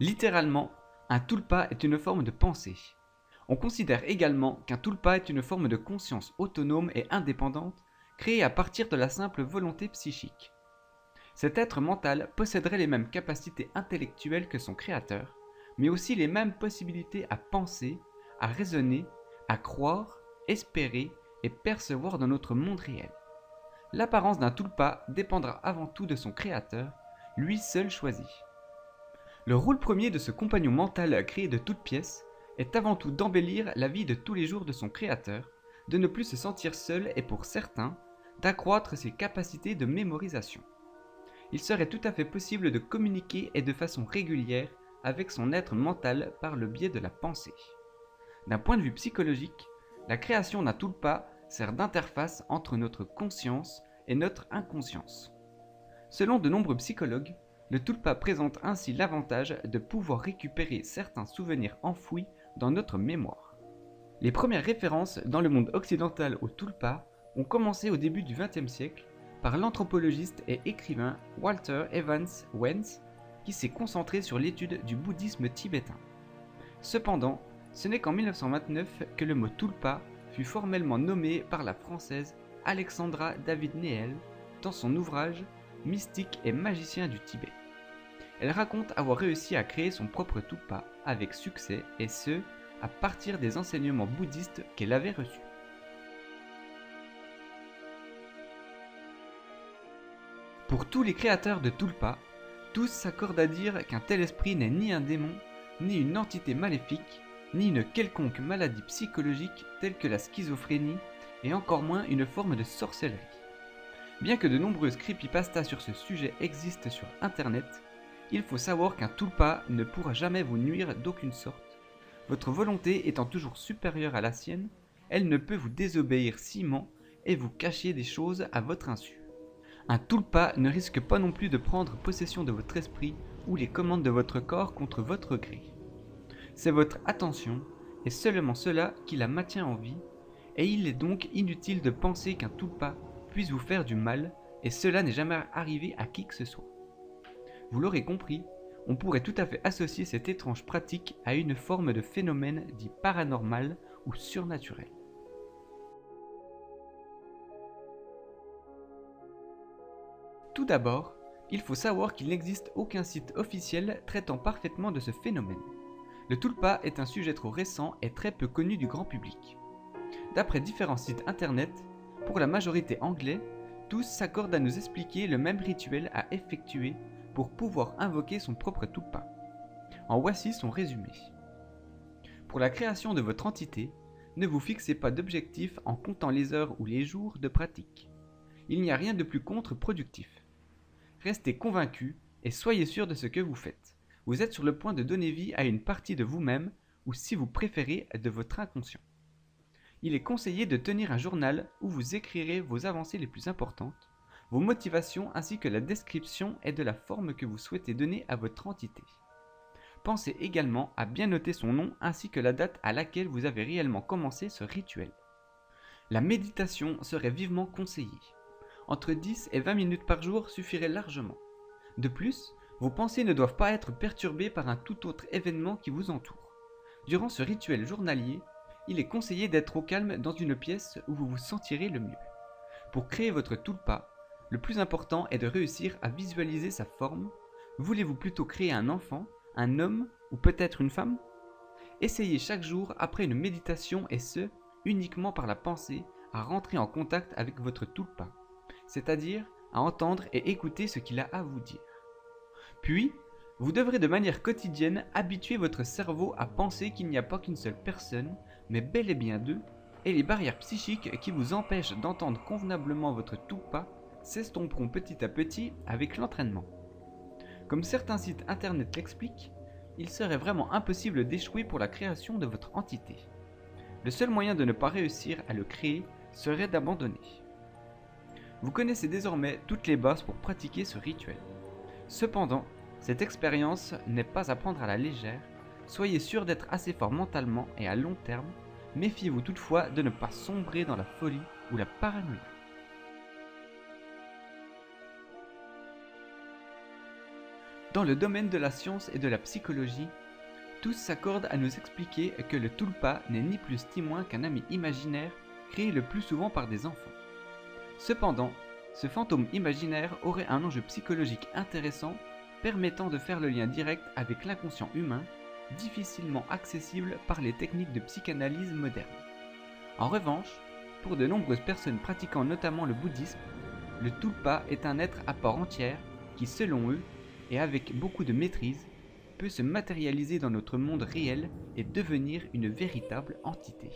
Littéralement, un tulpa est une forme de pensée. On considère également qu'un tulpa est une forme de conscience autonome et indépendante créée à partir de la simple volonté psychique. Cet être mental posséderait les mêmes capacités intellectuelles que son créateur, mais aussi les mêmes possibilités à penser, à raisonner, à croire, espérer et percevoir dans notre monde réel. L'apparence d'un tulpa dépendra avant tout de son créateur, lui seul choisi. Le rôle premier de ce compagnon mental créé de toutes pièces est avant tout d'embellir la vie de tous les jours de son créateur, de ne plus se sentir seul et pour certains, d'accroître ses capacités de mémorisation. Il serait tout à fait possible de communiquer et de façon régulière avec son être mental par le biais de la pensée. D'un point de vue psychologique, la création d'un tulpa sert d'interface entre notre conscience et notre inconscience. Selon de nombreux psychologues, le tulpa présente ainsi l'avantage de pouvoir récupérer certains souvenirs enfouis dans notre mémoire. Les premières références dans le monde occidental au tulpa ont commencé au début du XXe siècle par l'anthropologiste et écrivain Walter Evans Wentz, qui s'est concentré sur l'étude du bouddhisme tibétain. Cependant, ce n'est qu'en 1929 que le mot tulpa fut formellement nommé par la française Alexandra David Néel dans son ouvrage Mystique et magicien du Tibet. Elle raconte avoir réussi à créer son propre tulpa avec succès, et ce, à partir des enseignements bouddhistes qu'elle avait reçus. Pour tous les créateurs de tulpa, tous s'accordent à dire qu'un tel esprit n'est ni un démon, ni une entité maléfique, ni une quelconque maladie psychologique telle que la schizophrénie, et encore moins une forme de sorcellerie. Bien que de nombreuses creepypastas sur ce sujet existent sur internet, il faut savoir qu'un tulpa ne pourra jamais vous nuire d'aucune sorte. Votre volonté étant toujours supérieure à la sienne, elle ne peut vous désobéir sciemment et vous cacher des choses à votre insu. Un tulpa ne risque pas non plus de prendre possession de votre esprit ou les commandes de votre corps contre votre gré. C'est votre attention, et seulement cela, qui la maintient en vie, et il est donc inutile de penser qu'un tulpa puisse vous faire du mal, et cela n'est jamais arrivé à qui que ce soit. Vous l'aurez compris, on pourrait tout à fait associer cette étrange pratique à une forme de phénomène dit paranormal ou surnaturel. Tout d'abord, il faut savoir qu'il n'existe aucun site officiel traitant parfaitement de ce phénomène. Le tulpa est un sujet trop récent et très peu connu du grand public. D'après différents sites internet, pour la majorité anglais, tous s'accordent à nous expliquer le même rituel à effectuer pour pouvoir invoquer son propre tulpa. En voici son résumé. Pour la création de votre entité, ne vous fixez pas d'objectif en comptant les heures ou les jours de pratique. Il n'y a rien de plus contre-productif. Restez convaincu et soyez sûr de ce que vous faites. Vous êtes sur le point de donner vie à une partie de vous-même, ou si vous préférez, de votre inconscient. Il est conseillé de tenir un journal où vous écrirez vos avancées les plus importantes, vos motivations ainsi que la description et de la forme que vous souhaitez donner à votre entité. Pensez également à bien noter son nom ainsi que la date à laquelle vous avez réellement commencé ce rituel. La méditation serait vivement conseillée. Entre 10 et 20 minutes par jour suffirait largement. De plus, vos pensées ne doivent pas être perturbées par un tout autre événement qui vous entoure. Durant ce rituel journalier, il est conseillé d'être au calme dans une pièce où vous vous sentirez le mieux. Pour créer votre tulpa, le plus important est de réussir à visualiser sa forme. Voulez-vous plutôt créer un enfant, un homme ou peut-être une femme? Essayez chaque jour après une méditation, et ce, uniquement par la pensée, à rentrer en contact avec votre tulpa, c'est-à-dire à entendre et écouter ce qu'il a à vous dire. Puis, vous devrez de manière quotidienne habituer votre cerveau à penser qu'il n'y a pas qu'une seule personne, mais bel et bien deux, et les barrières psychiques qui vous empêchent d'entendre convenablement votre tulpa s'estomperont petit à petit avec l'entraînement. Comme certains sites internet l'expliquent, il serait vraiment impossible d'échouer pour la création de votre entité. Le seul moyen de ne pas réussir à le créer serait d'abandonner. Vous connaissez désormais toutes les bases pour pratiquer ce rituel. Cependant, cette expérience n'est pas à prendre à la légère. Soyez sûr d'être assez fort mentalement et à long terme. Méfiez-vous toutefois de ne pas sombrer dans la folie ou la paranoïa. Dans le domaine de la science et de la psychologie, tous s'accordent à nous expliquer que le tulpa n'est ni plus ni moins qu'un ami imaginaire créé le plus souvent par des enfants. Cependant, ce fantôme imaginaire aurait un enjeu psychologique intéressant permettant de faire le lien direct avec l'inconscient humain, difficilement accessible par les techniques de psychanalyse modernes. En revanche, pour de nombreuses personnes pratiquant notamment le bouddhisme, le tulpa est un être à part entière qui, selon eux, et avec beaucoup de maîtrise, peut se matérialiser dans notre monde réel et devenir une véritable entité.